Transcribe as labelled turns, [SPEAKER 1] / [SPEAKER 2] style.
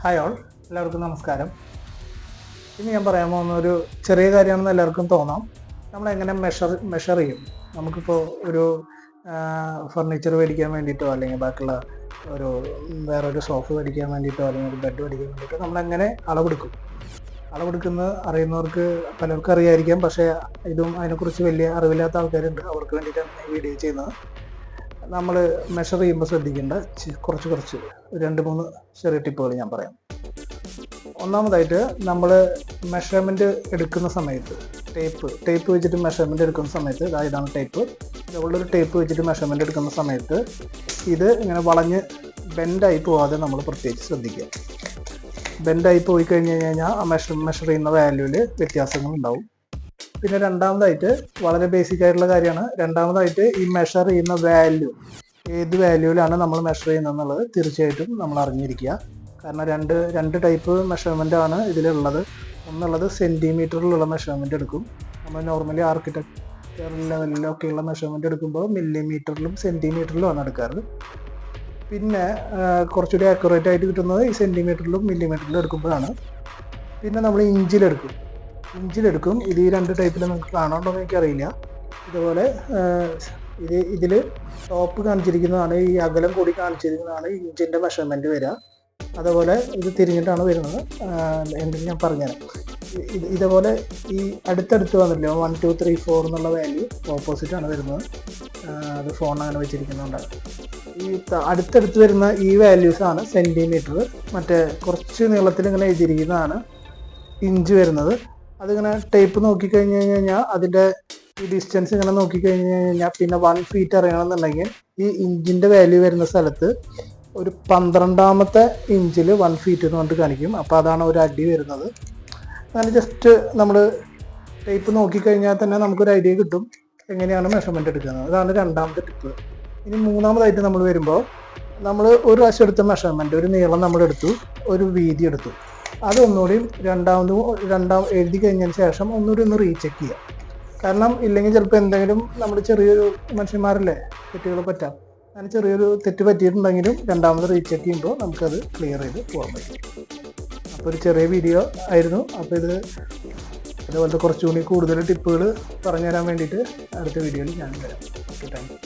[SPEAKER 1] Hi all, എല്ലാവർക്കും നമസ്കാരം. ഇനി ഞാൻ പറയാൻ പോകുന്ന ഒരു ചെറിയ കാര്യമാണെന്ന് എല്ലാവർക്കും തോന്നാം. നമ്മളെങ്ങനെ മെഷർ ചെയ്യും. നമുക്കിപ്പോൾ ഒരു ഫർണിച്ചർ മേടിക്കാൻ വേണ്ടിയിട്ടോ അല്ലെങ്കിൽ ബാക്കിയുള്ള വേറൊരു സോഫ മേടിക്കാൻ വേണ്ടിയിട്ടോ അല്ലെങ്കിൽ ഒരു ബെഡ് മേടിക്കാൻ വേണ്ടിയിട്ടോ നമ്മളെങ്ങനെ അളവെടുക്കുന്നത് അറിയുന്നവർക്ക് പലർക്കും അറിയായിരിക്കാം. പക്ഷേ അതിനെക്കുറിച്ച് വലിയ അറിവില്ലാത്ത ആൾക്കാരുണ്ട്. അവർക്ക് വേണ്ടിയിട്ടാണ് ഈ വീഡിയോ ചെയ്യുന്നത്. നമ്മൾ മെഷർ ചെയ്യുമ്പോൾ ശ്രദ്ധിക്കേണ്ട കുറച്ച് 2-3 ചെറിയ ടിപ്പുകൾ ഞാൻ പറയാം. ഒന്നാമതായിട്ട് നമ്മൾ മെഷർമെൻറ്റ് എടുക്കുന്ന സമയത്ത് ടേപ്പ് വെച്ചിട്ട് മെഷർമെൻറ്റ് എടുക്കുന്ന സമയത്ത് ഇതാണ് ടേപ്പ്. ഇതുപോലൊരു ടേപ്പ് വെച്ചിട്ട് മെഷർമെൻറ്റ് എടുക്കുന്ന സമയത്ത് ഇത് ഇങ്ങനെ വളഞ്ഞ് ബെൻഡായി പോകാതെ നമ്മൾ പ്രത്യേകിച്ച് ശ്രദ്ധിക്കുക. ബെൻഡായി പോയി കഴിഞ്ഞ് കഴിഞ്ഞാൽ ആ മെഷർ ചെയ്യുന്ന വാല്യൂവിൽ വ്യത്യാസങ്ങളുണ്ടാവും. പിന്നെ രണ്ടാമതായിട്ട് വളരെ ബേസിക് ആയിട്ടുള്ള കാര്യമാണ്. രണ്ടാമതായിട്ട് ഈ മെഷർ ചെയ്യുന്ന വാല്യൂ ഏത് വാല്യൂവിലാണ് നമ്മൾ മെഷർ ചെയ്യുന്നത് എന്നുള്ളത് തീർച്ചയായിട്ടും നമ്മൾ അറിഞ്ഞിരിക്കുക. കാരണം രണ്ട് ടൈപ്പ് മെഷർമെൻ്റ് ആണ് ഇതിലുള്ളത്. ഒന്നുള്ളത് സെൻറ്റിമീറ്ററിലുള്ള മെഷർമെൻറ്റ് എടുക്കും. നമ്മൾ നോർമലി ആർക്കിടെക്ചർ ലെവലിലൊക്കെയുള്ള മെഷർമെൻറ്റ് എടുക്കുമ്പോൾ മില്ലിമീറ്ററിലും സെൻറ്റിമീറ്ററിലുമാണ് എടുക്കാറ്. പിന്നെ കുറച്ചുകൂടി ആക്യുറേറ്റ് ആയിട്ട് കിട്ടുന്നത് ഈ സെൻറ്റിമീറ്ററിലും മില്ലിമീറ്ററിലും എടുക്കുമ്പോഴാണ്. പിന്നെ നമ്മൾ ഇഞ്ചിലെടുക്കും. ഇത് ഈ 2 ടൈപ്പിൽ നിങ്ങൾക്ക് കാണാനുണ്ടോ എന്ന് എനിക്കറിയില്ല. ഇതുപോലെ ഇതിൽ ടോപ്പ് കാണിച്ചിരിക്കുന്നതാണ്, ഈ അകലം കൂടി കാണിച്ചിരിക്കുന്നതാണ് ഇഞ്ചിൻ്റെ മെഷർമെൻറ്റ് വരിക. അതുപോലെ ഇത് തിരിഞ്ഞിട്ടാണ് വരുന്നത്. എന്തെങ്കിലും ഞാൻ പറഞ്ഞുതരാം. ഇതുപോലെ ഈ അടുത്തടുത്ത് വന്നില്ല 1, 2, 3, 4 എന്നുള്ള വാല്യൂ ഓപ്പോസിറ്റാണ് വരുന്നത്. അത് ഫോൺ അങ്ങനെ വെച്ചിരിക്കുന്നുണ്ടാണ്. ഈ അടുത്തടുത്ത് വരുന്ന ഈ വാല്യൂസാണ് സെൻറ്റിമീറ്റർ. മറ്റേ കുറച്ച് നീളത്തിൽ ഇങ്ങനെ എഴുതിയിരിക്കുന്നതാണ് ഇഞ്ച് വരുന്നത്. അതിങ്ങനെ ടേപ്പ് നോക്കിക്കഴിഞ്ഞ് കഴിഞ്ഞാൽ അതിൻ്റെ ഈ ഡിസ്റ്റൻസ് ഇങ്ങനെ നോക്കിക്കഴിഞ്ഞ് കഴിഞ്ഞാൽ പിന്നെ 1 ഫീറ്റ് അറിയണമെന്നുണ്ടെങ്കിൽ ഈ ഇഞ്ചിൻ്റെ വാല്യൂ വരുന്ന സ്ഥലത്ത് ഒരു 12ാമത്തെ ഇഞ്ചിൽ 1 ഫീറ്റ് എന്ന് പറഞ്ഞിട്ട് കാണിക്കും. അപ്പോൾ അതാണ് ഒരു അടി വരുന്നത്. അങ്ങനെ ജസ്റ്റ് നമ്മൾ ടേപ്പ് നോക്കിക്കഴിഞ്ഞാൽ തന്നെ നമുക്കൊരു ഐഡിയ കിട്ടും എങ്ങനെയാണ് മെഷർമെൻറ്റ് എടുക്കുന്നത്. അതാണ് രണ്ടാമത്തെ ടിപ്പ്. ഇനി മൂന്നാമതായിട്ട് നമ്മൾ വരുമ്പോൾ നമ്മൾ ഒരു പ്രാവശ്യം എടുത്ത മെഷർമെൻറ്റ്, ഒരു നീളം നമ്മളെടുത്തു, ഒരു വീതി എടുത്തു. അതൊന്നുകൂടിയും രണ്ടാം എഴുതി കഴിഞ്ഞതിന് ശേഷം ഒന്ന് റീചെക്ക് ചെയ്യുക. കാരണം ഇല്ലെങ്കിൽ ചിലപ്പോൾ എന്തെങ്കിലും നമ്മൾ ചെറിയൊരു മനുഷ്യന്മാരല്ലേ, തെറ്റുകൾ പറ്റാം. അങ്ങനെ ചെറിയൊരു തെറ്റ് പറ്റിയിട്ടുണ്ടെങ്കിലും രണ്ടാമത് റീചെക്ക് ചെയ്യുമ്പോൾ നമുക്കത് ക്ലിയർ ചെയ്ത് പോകാൻ പറ്റും. അപ്പോൾ ഒരു ചെറിയ വീഡിയോ ആയിരുന്നു. അപ്പോൾ ഇതുപോലത്തെ കുറച്ചുകൂടി കൂടുതൽ ടിപ്പുകൾ പറഞ്ഞു തരാൻ വേണ്ടിയിട്ട് അടുത്ത വീഡിയോയിൽ ഞാൻ വരാം. Okay, thank you.